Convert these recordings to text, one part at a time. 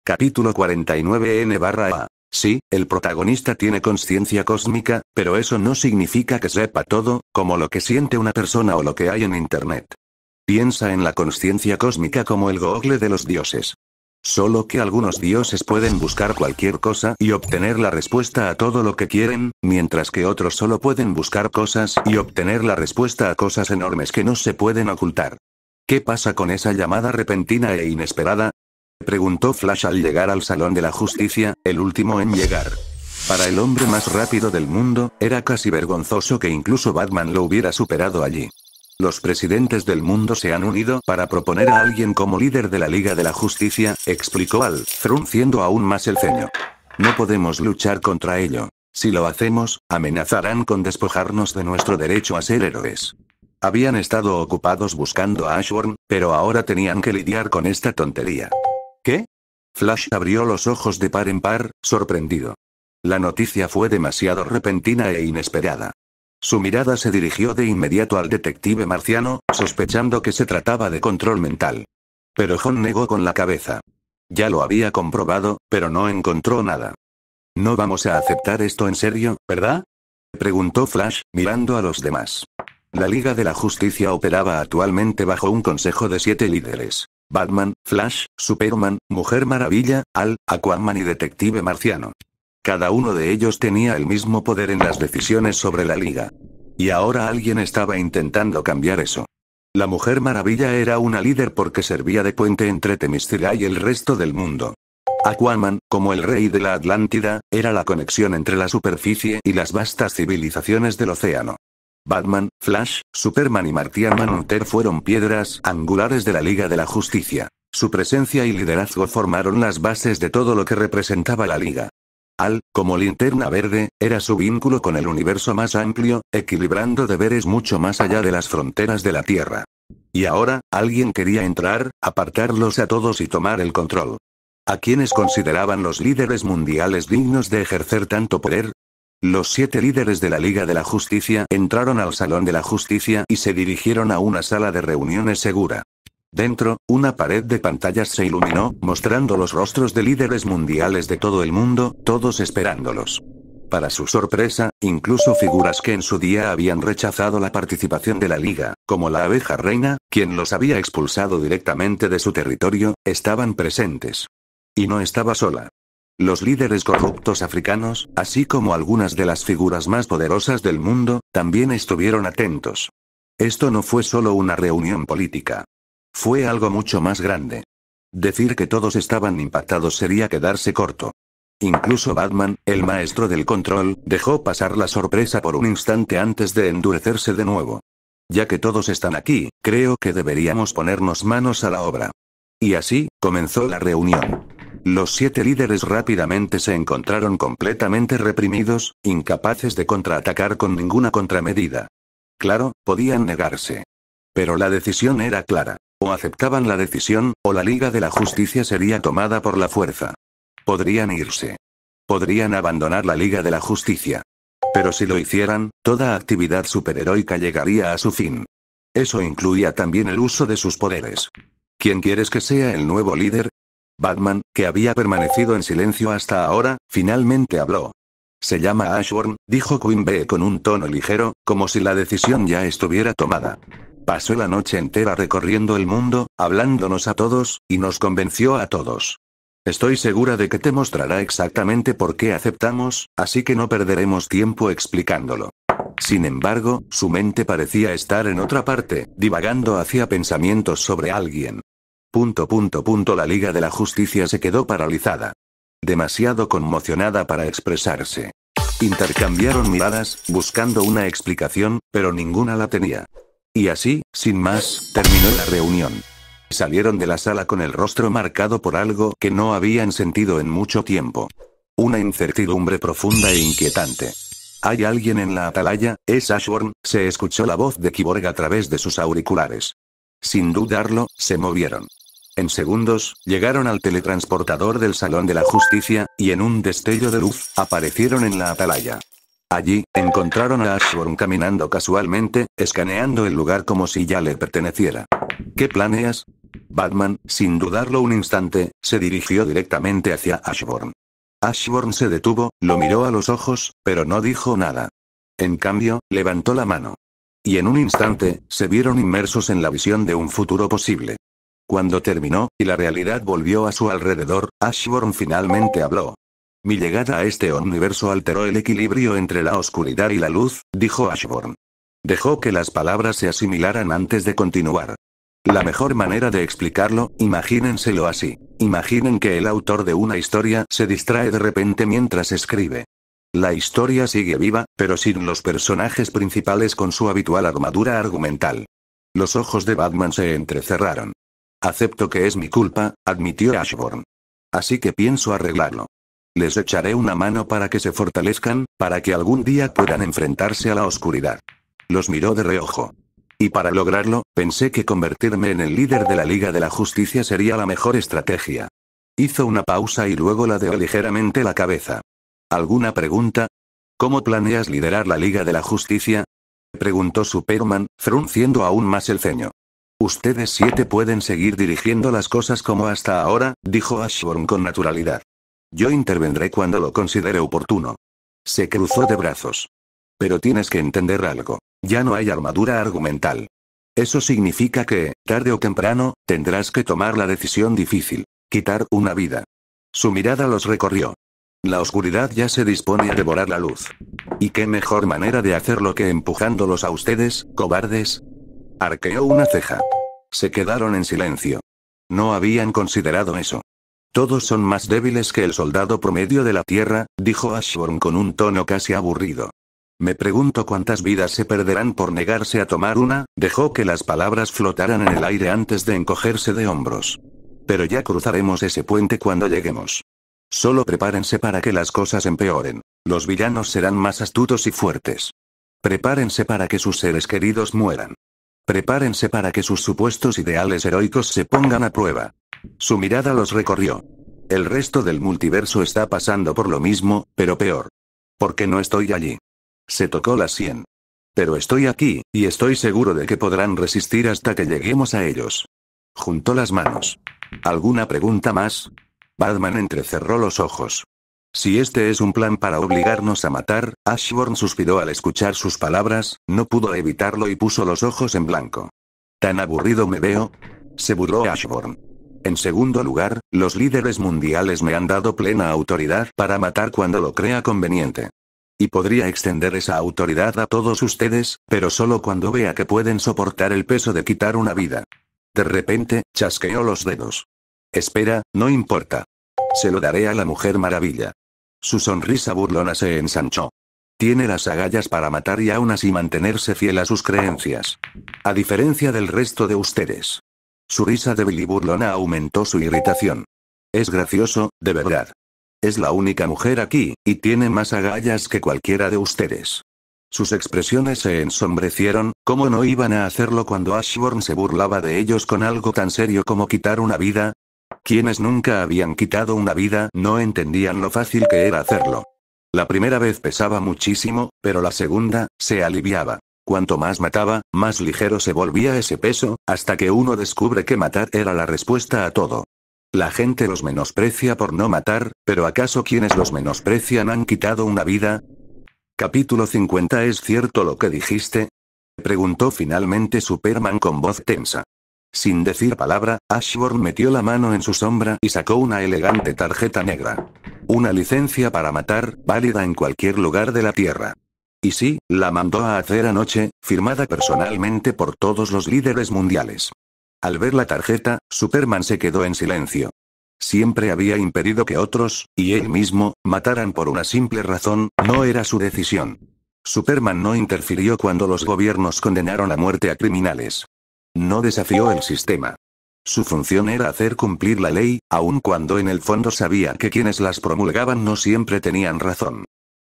Capítulo 49N/A. Sí, el protagonista tiene conciencia cósmica, pero eso no significa que sepa todo, como lo que siente una persona o lo que hay en Internet. Piensa en la conciencia cósmica como el Google de los dioses. Solo que algunos dioses pueden buscar cualquier cosa y obtener la respuesta a todo lo que quieren, mientras que otros solo pueden buscar cosas y obtener la respuesta a cosas enormes que no se pueden ocultar. ¿Qué pasa con esa llamada repentina e inesperada?, preguntó Flash al llegar al Salón de la Justicia, el último en llegar. Para el hombre más rápido del mundo, era casi vergonzoso que incluso Batman lo hubiera superado allí. Los presidentes del mundo se han unido para proponer a alguien como líder de la Liga de la Justicia, explicó Al, frunciendo aún más el ceño. No podemos luchar contra ello. Si lo hacemos, amenazarán con despojarnos de nuestro derecho a ser héroes. Habían estado ocupados buscando a Ashburn, pero ahora tenían que lidiar con esta tontería. ¿Qué? Flash abrió los ojos de par en par, sorprendido. La noticia fue demasiado repentina e inesperada. Su mirada se dirigió de inmediato al detective marciano, sospechando que se trataba de control mental. Pero John negó con la cabeza. Ya lo había comprobado, pero no encontró nada. No vamos a aceptar esto en serio, ¿verdad?, preguntó Flash, mirando a los demás. La Liga de la Justicia operaba actualmente bajo un consejo de 7 líderes. Batman, Flash, Superman, Mujer Maravilla, Al, Aquaman y Detective Marciano. Cada uno de ellos tenía el mismo poder en las decisiones sobre la Liga. Y ahora alguien estaba intentando cambiar eso. La Mujer Maravilla era una líder porque servía de puente entre Themyscira y el resto del mundo. Aquaman, como el rey de la Atlántida, era la conexión entre la superficie y las vastas civilizaciones del océano. Batman, Flash, Superman y Martian Manhunter fueron piedras angulares de la Liga de la Justicia. Su presencia y liderazgo formaron las bases de todo lo que representaba la Liga. Al, como Linterna Verde, era su vínculo con el universo más amplio, equilibrando deberes mucho más allá de las fronteras de la Tierra. Y ahora, alguien quería entrar, apartarlos a todos y tomar el control. ¿A quiénes consideraban los líderes mundiales dignos de ejercer tanto poder? Los 7 líderes de la Liga de la Justicia entraron al Salón de la Justicia y se dirigieron a una sala de reuniones segura. Dentro, una pared de pantallas se iluminó, mostrando los rostros de líderes mundiales de todo el mundo, todos esperándolos. Para su sorpresa, incluso figuras que en su día habían rechazado la participación de la Liga, como la abeja reina, quien los había expulsado directamente de su territorio, estaban presentes. Y no estaba sola. Los líderes corruptos africanos, así como algunas de las figuras más poderosas del mundo, también estuvieron atentos. Esto no fue solo una reunión política. Fue algo mucho más grande. Decir que todos estaban impactados sería quedarse corto. Incluso Batman, el maestro del control, dejó pasar la sorpresa por un instante antes de endurecerse de nuevo. Ya que todos están aquí, creo que deberíamos ponernos manos a la obra. Y así, comenzó la reunión. Los 7 líderes rápidamente se encontraron completamente reprimidos, incapaces de contraatacar con ninguna contramedida. Claro, podían negarse. Pero la decisión era clara. O aceptaban la decisión, o la Liga de la Justicia sería tomada por la fuerza. Podrían irse. Podrían abandonar la Liga de la Justicia. Pero si lo hicieran, toda actividad superheroica llegaría a su fin. Eso incluía también el uso de sus poderes. ¿Quién quieres que sea el nuevo líder? Batman, que había permanecido en silencio hasta ahora, finalmente habló. Se llama Ashburn, dijo Queen Bee con un tono ligero, como si la decisión ya estuviera tomada. Pasó la noche entera recorriendo el mundo, hablándonos a todos, y nos convenció a todos. Estoy segura de que te mostrará exactamente por qué aceptamos, así que no perderemos tiempo explicándolo. Sin embargo, su mente parecía estar en otra parte, divagando hacia pensamientos sobre alguien. La Liga de la Justicia se quedó paralizada. Demasiado conmocionada para expresarse. Intercambiaron miradas, buscando una explicación, pero ninguna la tenía. Y así, sin más, terminó la reunión. Salieron de la sala con el rostro marcado por algo que no habían sentido en mucho tiempo. Una incertidumbre profunda e inquietante. ¿Hay alguien en la atalaya? ¿Es Ashburn? Se escuchó la voz de Cyborg a través de sus auriculares. Sin dudarlo, se movieron. En segundos, llegaron al teletransportador del Salón de la Justicia, y en un destello de luz, aparecieron en la atalaya. Allí, encontraron a Ashburn caminando casualmente, escaneando el lugar como si ya le perteneciera. ¿Qué planeas? Batman, sin dudarlo un instante, se dirigió directamente hacia Ashburn. Ashburn se detuvo, lo miró a los ojos, pero no dijo nada. En cambio, levantó la mano. Y en un instante, se vieron inmersos en la visión de un futuro posible. Cuando terminó, y la realidad volvió a su alrededor, Ashburn finalmente habló. Mi llegada a este universo alteró el equilibrio entre la oscuridad y la luz, dijo Ashburn. Dejó que las palabras se asimilaran antes de continuar. La mejor manera de explicarlo, imagínenselo así. Imaginen que el autor de una historia se distrae de repente mientras escribe. La historia sigue viva, pero sin los personajes principales con su habitual armadura argumental. Los ojos de Batman se entrecerraron. Acepto que es mi culpa, admitió Ashburn. Así que pienso arreglarlo. Les echaré una mano para que se fortalezcan, para que algún día puedan enfrentarse a la oscuridad. Los miró de reojo. Y para lograrlo, pensé que convertirme en el líder de la Liga de la Justicia sería la mejor estrategia. Hizo una pausa y luego ladeó ligeramente la cabeza. ¿Alguna pregunta? ¿Cómo planeas liderar la Liga de la Justicia? Preguntó Superman, frunciendo aún más el ceño. Ustedes 7 pueden seguir dirigiendo las cosas como hasta ahora, dijo Ashburn con naturalidad. Yo intervendré cuando lo considere oportuno. Se cruzó de brazos. Pero tienes que entender algo. Ya no hay armadura argumental. Eso significa que, tarde o temprano, tendrás que tomar la decisión difícil. Quitar una vida. Su mirada los recorrió. La oscuridad ya se dispone a devorar la luz. ¿Y qué mejor manera de hacerlo que empujándolos a ustedes, cobardes? Arqueó una ceja. Se quedaron en silencio. No habían considerado eso. Todos son más débiles que el soldado promedio de la Tierra, dijo Ashburn con un tono casi aburrido. Me pregunto cuántas vidas se perderán por negarse a tomar una. Dejó que las palabras flotaran en el aire antes de encogerse de hombros. Pero ya cruzaremos ese puente cuando lleguemos. Solo prepárense para que las cosas empeoren. Los villanos serán más astutos y fuertes. Prepárense para que sus seres queridos mueran. Prepárense para que sus supuestos ideales heroicos se pongan a prueba. Su mirada los recorrió. El resto del multiverso está pasando por lo mismo, pero peor. ¿Por qué no estoy allí? Se tocó la sien. Pero estoy aquí, y estoy seguro de que podrán resistir hasta que lleguemos a ellos. Juntó las manos. ¿Alguna pregunta más? Batman entrecerró los ojos. Si este es un plan para obligarnos a matar, Ashburn suspiró al escuchar sus palabras, no pudo evitarlo y puso los ojos en blanco. ¿Tan aburrido me veo? Se burló Ashburn. En segundo lugar, los líderes mundiales me han dado plena autoridad para matar cuando lo crea conveniente. Y podría extender esa autoridad a todos ustedes, pero solo cuando vea que pueden soportar el peso de quitar una vida. De repente, chasqueó los dedos. Espera, no importa. Se lo daré a la Mujer Maravilla. Su sonrisa burlona se ensanchó. Tiene las agallas para matar y aún así mantenerse fiel a sus creencias. A diferencia del resto de ustedes. Su risa débil y burlona aumentó su irritación. Es gracioso, de verdad. Es la única mujer aquí, y tiene más agallas que cualquiera de ustedes. Sus expresiones se ensombrecieron, ¿cómo no iban a hacerlo cuando Ashburn se burlaba de ellos con algo tan serio como quitar una vida? Quienes nunca habían quitado una vida no entendían lo fácil que era hacerlo. La primera vez pesaba muchísimo, pero la segunda, se aliviaba. Cuanto más mataba, más ligero se volvía ese peso, hasta que uno descubre que matar era la respuesta a todo. La gente los menosprecia por no matar, pero ¿acaso quienes los menosprecian han quitado una vida? Capítulo 50. ¿Es cierto lo que dijiste? Preguntó finalmente Superman con voz tensa. Sin decir palabra, Ashburn metió la mano en su sombra y sacó una elegante tarjeta negra. Una licencia para matar, válida en cualquier lugar de la Tierra. Y sí, la mandó a hacer anoche, firmada personalmente por todos los líderes mundiales. Al ver la tarjeta, Superman se quedó en silencio. Siempre había impedido que otros, y él mismo, mataran por una simple razón, no era su decisión. Superman no interfirió cuando los gobiernos condenaron a muerte a criminales. No desafió el sistema. Su función era hacer cumplir la ley, aun cuando en el fondo sabía que quienes las promulgaban no siempre tenían razón.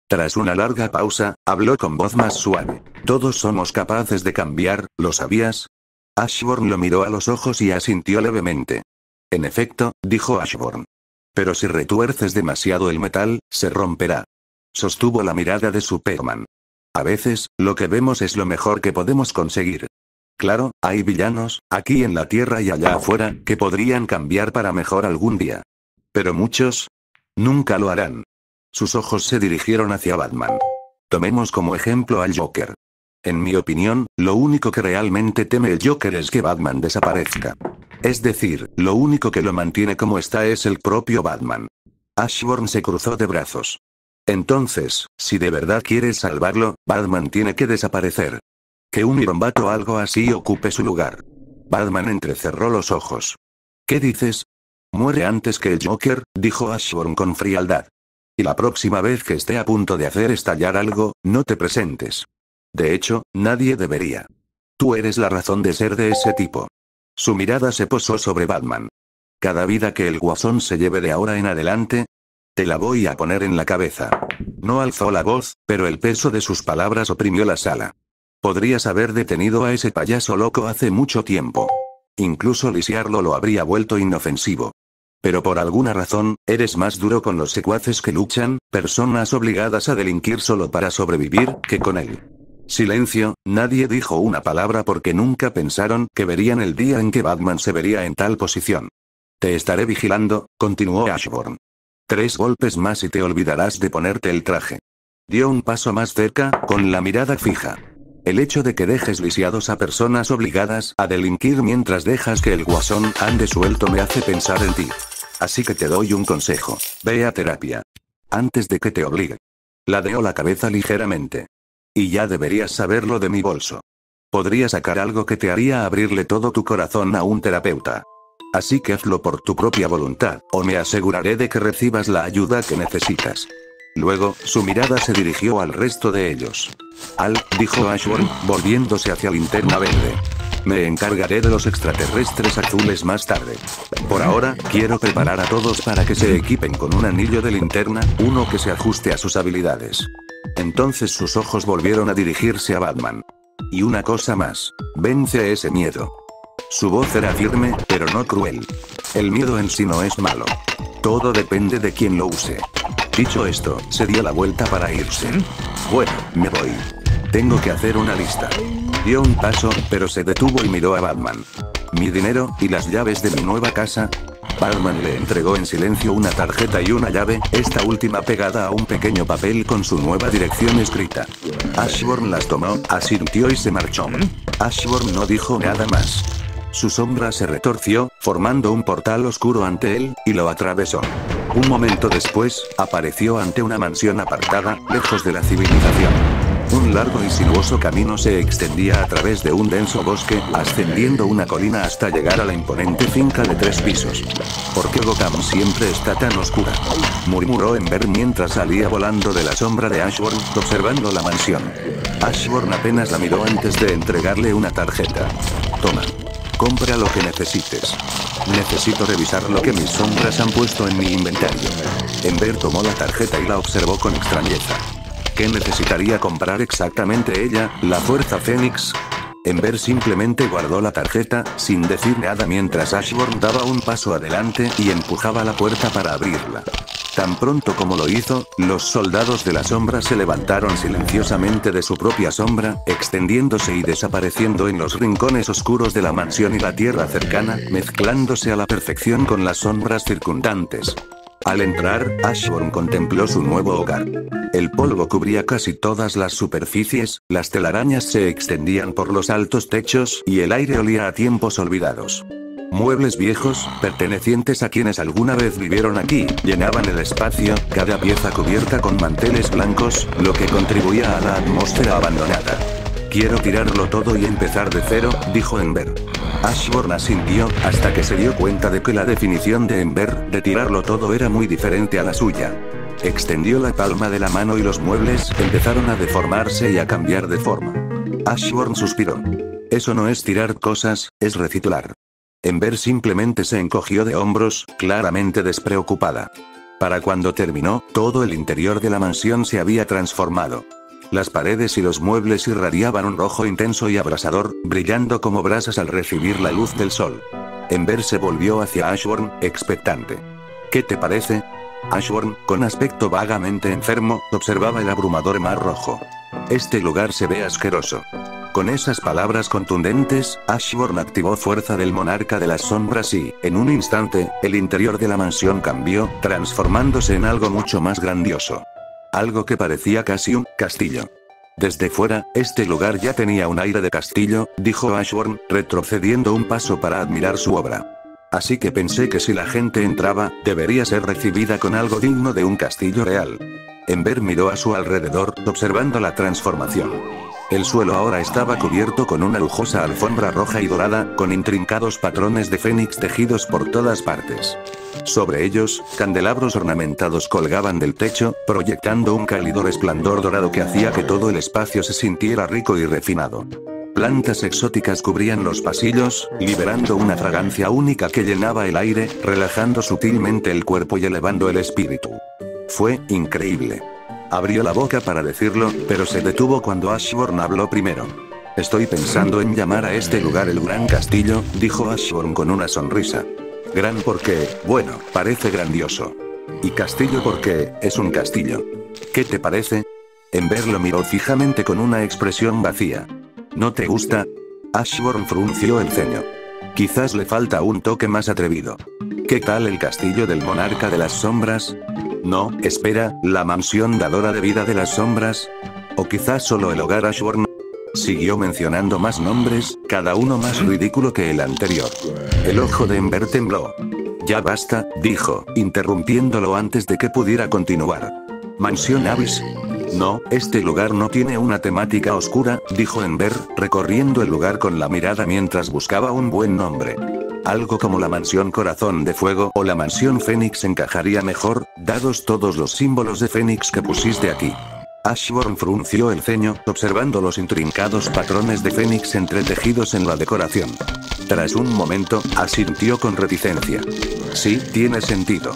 Tras una larga pausa, habló con voz más suave. Todos somos capaces de cambiar, ¿lo sabías? Ashburn lo miró a los ojos y asintió levemente. En efecto, dijo Ashburn. Pero si retuerces demasiado el metal, se romperá. Sostuvo la mirada de Superman. A veces, lo que vemos es lo mejor que podemos conseguir. Claro, hay villanos, aquí en la Tierra y allá afuera, que podrían cambiar para mejor algún día. Pero muchos nunca lo harán. Sus ojos se dirigieron hacia Batman. Tomemos como ejemplo al Joker. En mi opinión, lo único que realmente teme el Joker es que Batman desaparezca. Es decir, lo único que lo mantiene como está es el propio Batman. Ashburn se cruzó de brazos. Entonces, si de verdad quieres salvarlo, Batman tiene que desaparecer. Que un irombato o algo así ocupe su lugar. Batman entrecerró los ojos. ¿Qué dices? Muere antes que el Joker, dijo Ashburn con frialdad. Y la próxima vez que esté a punto de hacer estallar algo, no te presentes. De hecho, nadie debería. Tú eres la razón de ser de ese tipo. Su mirada se posó sobre Batman. Cada vida que el Guasón se lleve de ahora en adelante, te la voy a poner en la cabeza. No alzó la voz, pero el peso de sus palabras oprimió la sala. Podrías haber detenido a ese payaso loco hace mucho tiempo. Incluso lisiarlo lo habría vuelto inofensivo. Pero por alguna razón, eres más duro con los secuaces que luchan, personas obligadas a delinquir solo para sobrevivir, que con él. Silencio, nadie dijo una palabra porque nunca pensaron que verían el día en que Batman se vería en tal posición. Te estaré vigilando, continuó Ashburn. 3 golpes más y te olvidarás de ponerte el traje. Dio un paso más cerca, con la mirada fija. El hecho de que dejes lisiados a personas obligadas a delinquir mientras dejas que el Guasón ande suelto me hace pensar en ti. Así que te doy un consejo. Ve a terapia. Antes de que te obligue. Ladeó la cabeza ligeramente. Y ya deberías saberlo de mi bolso. Podría sacar algo que te haría abrirle todo tu corazón a un terapeuta. Así que hazlo por tu propia voluntad, o me aseguraré de que recibas la ayuda que necesitas. Luego, su mirada se dirigió al resto de ellos. Dijo Ashburn, volviéndose hacia Linterna Verde. Me encargaré de los extraterrestres azules más tarde. Por ahora, quiero preparar a todos para que se equipen con un anillo de linterna, uno que se ajuste a sus habilidades. Entonces sus ojos volvieron a dirigirse a Batman. Y una cosa más. Vence a ese miedo. Su voz era firme, pero no cruel. El miedo en sí no es malo. Todo depende de quién lo use. Dicho esto, se dio la vuelta para irse. Bueno, me voy. Tengo que hacer una lista. Dio un paso, pero se detuvo y miró a Batman. Mi dinero, y las llaves de mi nueva casa. Batman le entregó en silencio una tarjeta y una llave, esta última pegada a un pequeño papel con su nueva dirección escrita. Ashburn las tomó, asintió y se marchó. Ashburn no dijo nada más. Su sombra se retorció, formando un portal oscuro ante él, y lo atravesó. Un momento después, apareció ante una mansión apartada, lejos de la civilización. Un largo y sinuoso camino se extendía a través de un denso bosque, ascendiendo una colina hasta llegar a la imponente finca de 3 pisos. ¿Por qué Gotham siempre está tan oscura?, murmuró Ember mientras salía volando de la sombra de Ashburn, observando la mansión. Ashburn apenas la miró antes de entregarle una tarjeta. Toma. Compra lo que necesites. Necesito revisar lo que mis sombras han puesto en mi inventario. Ember tomó la tarjeta y la observó con extrañeza. ¿Qué necesitaría comprar exactamente ella, la Fuerza Fénix? Ember simplemente guardó la tarjeta, sin decir nada mientras Ashburn daba un paso adelante y empujaba la puerta para abrirla. Tan pronto como lo hizo, los soldados de la sombra se levantaron silenciosamente de su propia sombra, extendiéndose y desapareciendo en los rincones oscuros de la mansión y la tierra cercana, mezclándose a la perfección con las sombras circundantes. Al entrar, Ashburn contempló su nuevo hogar. El polvo cubría casi todas las superficies, las telarañas se extendían por los altos techos, y el aire olía a tiempos olvidados. Muebles viejos, pertenecientes a quienes alguna vez vivieron aquí, llenaban el espacio, cada pieza cubierta con manteles blancos, lo que contribuía a la atmósfera abandonada. Quiero tirarlo todo y empezar de cero, dijo Ember. Ashburn asintió, hasta que se dio cuenta de que la definición de Ember de tirarlo todo era muy diferente a la suya. Extendió la palma de la mano y los muebles empezaron a deformarse y a cambiar de forma. Ashburn suspiró. Eso no es tirar cosas, es reciclar. Ember simplemente se encogió de hombros, claramente despreocupada. Para cuando terminó, todo el interior de la mansión se había transformado. Las paredes y los muebles irradiaban un rojo intenso y abrasador, brillando como brasas al recibir la luz del sol. Ember se volvió hacia Ashburn, expectante. ¿Qué te parece? Ashburn, con aspecto vagamente enfermo, observaba el abrumador mar rojo. Este lugar se ve asqueroso. Con esas palabras contundentes, Ashburn activó fuerza del monarca de las sombras y, en un instante, el interior de la mansión cambió, transformándose en algo mucho más grandioso. Algo que parecía casi un castillo. Desde fuera, este lugar ya tenía un aire de castillo, dijo Ashburn, retrocediendo un paso para admirar su obra. Así que pensé que si la gente entraba, debería ser recibida con algo digno de un castillo real. Ember miró a su alrededor, observando la transformación. El suelo ahora estaba cubierto con una lujosa alfombra roja y dorada, con intrincados patrones de fénix tejidos por todas partes. Sobre ellos, candelabros ornamentados colgaban del techo, proyectando un cálido resplandor dorado que hacía que todo el espacio se sintiera rico y refinado. Plantas exóticas cubrían los pasillos, liberando una fragancia única que llenaba el aire, relajando sutilmente el cuerpo y elevando el espíritu. Fue increíble. Abrió la boca para decirlo, pero se detuvo cuando Ashburn habló primero. Estoy pensando en llamar a este lugar el Gran Castillo, dijo Ashburn con una sonrisa. Gran porque, bueno, parece grandioso. Y castillo porque, es un castillo. ¿Qué te parece? Ember lo miró fijamente con una expresión vacía. ¿No te gusta? Ashburn frunció el ceño. Quizás le falta un toque más atrevido. ¿Qué tal el castillo del monarca de las sombras? No, espera, ¿la mansión dadora de vida de las sombras? ¿O quizás solo el hogar Ashburn? Siguió mencionando más nombres, cada uno más ridículo que el anterior. El ojo de Ember tembló. Ya basta, dijo, interrumpiéndolo antes de que pudiera continuar. ¿Mansión Abyss? No, este lugar no tiene una temática oscura, dijo Ember, recorriendo el lugar con la mirada mientras buscaba un buen nombre. Algo como la mansión Corazón de Fuego o la mansión Fénix encajaría mejor, dados todos los símbolos de Fénix que pusiste aquí. Ashburn frunció el ceño, observando los intrincados patrones de Fénix entretejidos en la decoración. Tras un momento, asintió con reticencia. Sí, tiene sentido.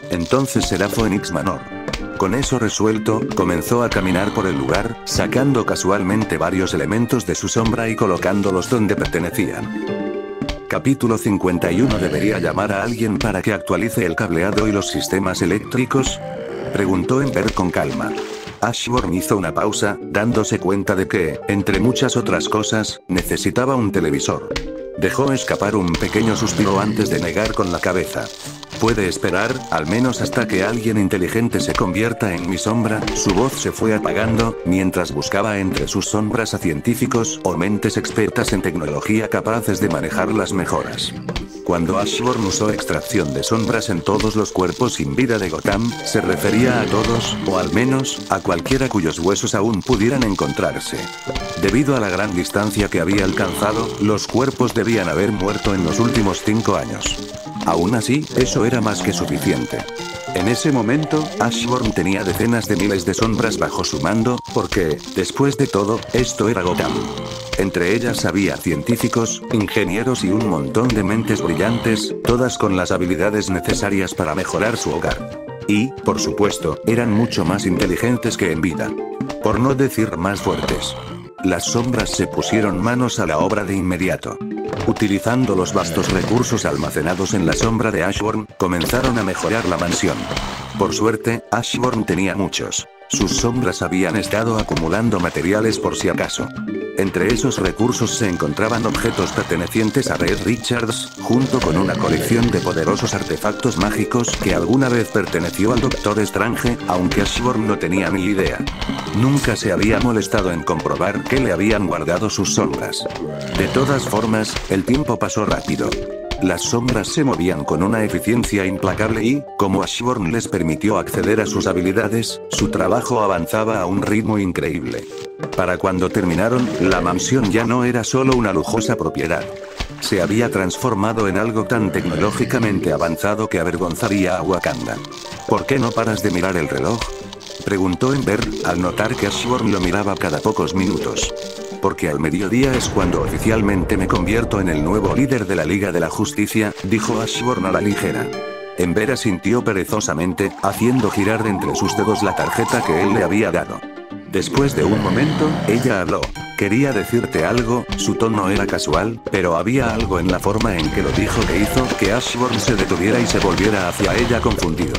Entonces será Fénix Manor. Con eso resuelto, comenzó a caminar por el lugar, sacando casualmente varios elementos de su sombra y colocándolos donde pertenecían. Capítulo 51. ¿Debería llamar a alguien para que actualice el cableado y los sistemas eléctricos? Preguntó Ember con calma. Ashburn hizo una pausa, dándose cuenta de que, entre muchas otras cosas, necesitaba un televisor. Dejó escapar un pequeño suspiro antes de negar con la cabeza. Puede esperar, al menos hasta que alguien inteligente se convierta en mi sombra. Su voz se fue apagando, mientras buscaba entre sus sombras a científicos o mentes expertas en tecnología capaces de manejar las mejoras. Cuando Ashburn usó extracción de sombras en todos los cuerpos sin vida de Gotham, se refería a todos, o al menos, a cualquiera cuyos huesos aún pudieran encontrarse. Debido a la gran distancia que había alcanzado, los cuerpos debían haber muerto en los últimos 5 años. Aún así, eso era más que suficiente. En ese momento, Ashburn tenía decenas de miles de sombras bajo su mando, porque, después de todo, esto era Gotham. Entre ellas había científicos, ingenieros y un montón de mentes brillantes, todas con las habilidades necesarias para mejorar su hogar. Y, por supuesto, eran mucho más inteligentes que en vida. Por no decir más fuertes. Las sombras se pusieron manos a la obra de inmediato. Utilizando los vastos recursos almacenados en la sombra de Ashburn, comenzaron a mejorar la mansión. Por suerte, Ashburn tenía muchos. Sus sombras habían estado acumulando materiales por si acaso. Entre esos recursos se encontraban objetos pertenecientes a Reed Richards, junto con una colección de poderosos artefactos mágicos que alguna vez perteneció al Doctor Strange, aunque Ashburn no tenía ni idea. Nunca se había molestado en comprobar qué le habían guardado sus sombras. De todas formas, el tiempo pasó rápido. Las sombras se movían con una eficiencia implacable y, como Ashburn les permitió acceder a sus habilidades, su trabajo avanzaba a un ritmo increíble. Para cuando terminaron, la mansión ya no era solo una lujosa propiedad. Se había transformado en algo tan tecnológicamente avanzado que avergonzaría a Wakanda. ¿Por qué no paras de mirar el reloj?, preguntó Ember, al notar que Ashburn lo miraba cada pocos minutos. Porque al mediodía es cuando oficialmente me convierto en el nuevo líder de la Liga de la Justicia, dijo Ashburn a la ligera. Ember asintió perezosamente, haciendo girar de entre sus dedos la tarjeta que él le había dado. Después de un momento, ella habló. Quería decirte algo. Su tono era casual, pero había algo en la forma en que lo dijo que hizo que Ashburn se detuviera y se volviera hacia ella confundido.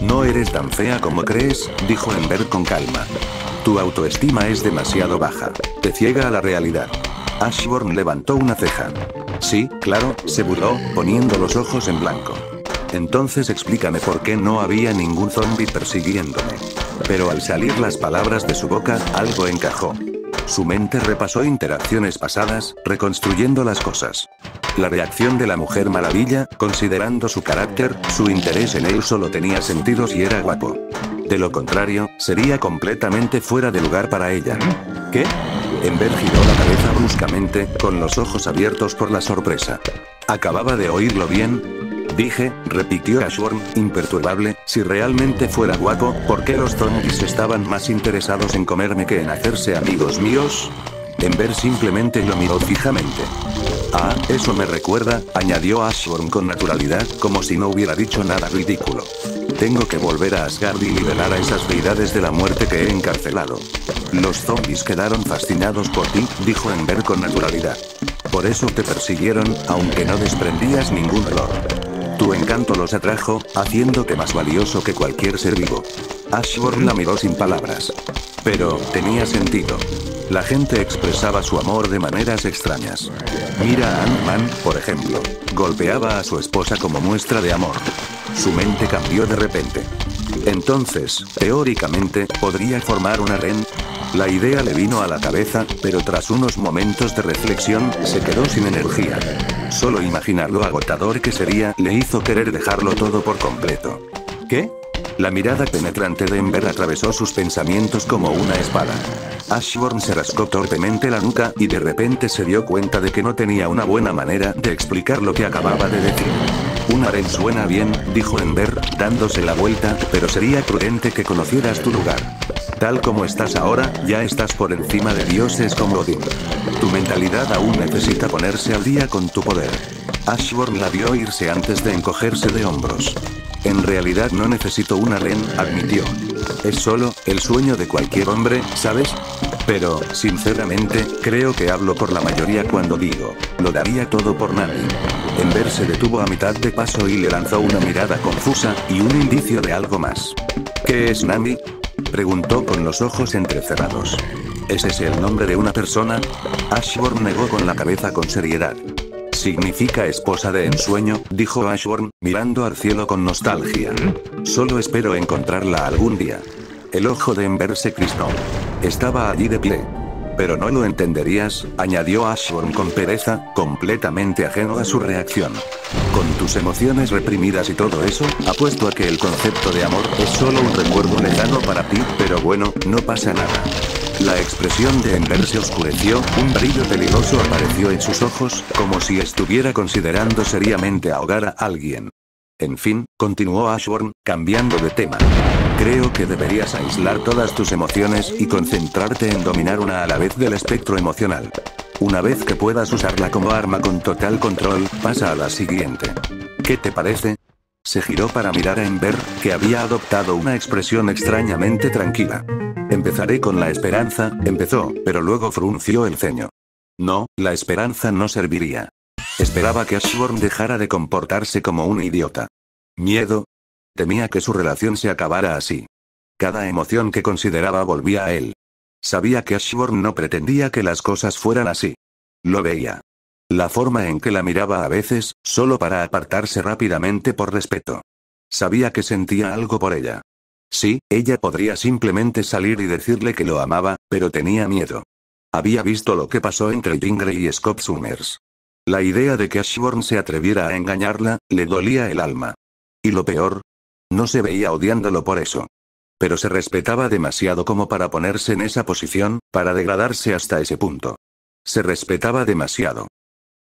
No eres tan fea como crees, dijo Ember con calma. Tu autoestima es demasiado baja. Te ciega a la realidad. Ashburn levantó una ceja. Sí, claro, se burló, poniendo los ojos en blanco. Entonces explícame por qué no había ningún zombie persiguiéndome. Pero al salir las palabras de su boca, algo encajó. Su mente repasó interacciones pasadas, reconstruyendo las cosas. La reacción de la Mujer Maravilla, considerando su carácter, su interés en él solo tenía sentidos y era guapo. De lo contrario, sería completamente fuera de lugar para ella. ¿Qué? Ember giró la cabeza bruscamente, con los ojos abiertos por la sorpresa. ¿Acababa de oírlo bien? Dije, repitió Ashburn, imperturbable, si realmente fuera guapo, ¿por qué los zombies estaban más interesados en comerme que en hacerse amigos míos? Ember simplemente lo miró fijamente. Ah, eso me recuerda, añadió Ashburn con naturalidad, como si no hubiera dicho nada ridículo. Tengo que volver a Asgard y liberar a esas deidades de la muerte que he encarcelado. Los zombies quedaron fascinados por ti, dijo Ember con naturalidad. Por eso te persiguieron, aunque no desprendías ningún dolor. Tu encanto los atrajo, haciéndote más valioso que cualquier ser vivo. Ashburn la miró sin palabras. Pero, tenía sentido. La gente expresaba su amor de maneras extrañas. Mira a Ant-Man, por ejemplo. Golpeaba a su esposa como muestra de amor. Su mente cambió de repente. Entonces, teóricamente, ¿podría formar un harén? La idea le vino a la cabeza, pero tras unos momentos de reflexión, se quedó sin energía. Solo imaginar lo agotador que sería, le hizo querer dejarlo todo por completo. ¿Qué? La mirada penetrante de Ember atravesó sus pensamientos como una espada. Ashburn se rascó torpemente la nuca, y de repente se dio cuenta de que no tenía una buena manera de explicar lo que acababa de decir. Un harén suena bien, dijo Ember, dándose la vuelta, pero sería prudente que conocieras tu lugar. Tal como estás ahora, ya estás por encima de dioses como Odín. Tu mentalidad aún necesita ponerse al día con tu poder. Ashburn la vio irse antes de encogerse de hombros. En realidad no necesito un harén, admitió. Es solo, el sueño de cualquier hombre, ¿sabes? Pero, sinceramente, creo que hablo por la mayoría cuando digo, lo daría todo por Nami. Ember se detuvo a mitad de paso y le lanzó una mirada confusa, y un indicio de algo más. ¿Qué es Nami? Preguntó con los ojos entrecerrados. ¿Es ese el nombre de una persona? Ashburn negó con la cabeza con seriedad. Significa esposa de ensueño, dijo Ashburn, mirando al cielo con nostalgia. Solo espero encontrarla algún día. El ojo de Ember se crispó. Estaba allí de pie. Pero no lo entenderías, añadió Ashburn con pereza, completamente ajeno a su reacción. Con tus emociones reprimidas y todo eso, apuesto a que el concepto de amor es solo un recuerdo lejano para ti, pero bueno, no pasa nada. La expresión de Ember se oscureció, un brillo peligroso apareció en sus ojos, como si estuviera considerando seriamente ahogar a alguien. En fin, continuó Ashburn, cambiando de tema. Creo que deberías aislar todas tus emociones y concentrarte en dominar una a la vez del espectro emocional. Una vez que puedas usarla como arma con total control, pasa a la siguiente. ¿Qué te parece? Se giró para mirar a Ember, que había adoptado una expresión extrañamente tranquila. Empezaré con la esperanza, empezó, pero luego frunció el ceño. No, la esperanza no serviría. Esperaba que Ashburn dejara de comportarse como un idiota. Miedo. Temía que su relación se acabara así. Cada emoción que consideraba volvía a él. Sabía que Ashburn no pretendía que las cosas fueran así. Lo veía. La forma en que la miraba a veces, solo para apartarse rápidamente por respeto. Sabía que sentía algo por ella. Sí, ella podría simplemente salir y decirle que lo amaba, pero tenía miedo. Había visto lo que pasó entre Jean Grey y Scott Summers. La idea de que Ashburn se atreviera a engañarla, le dolía el alma. Y lo peor, no se veía odiándolo por eso. Pero se respetaba demasiado como para ponerse en esa posición, para degradarse hasta ese punto. Se respetaba demasiado.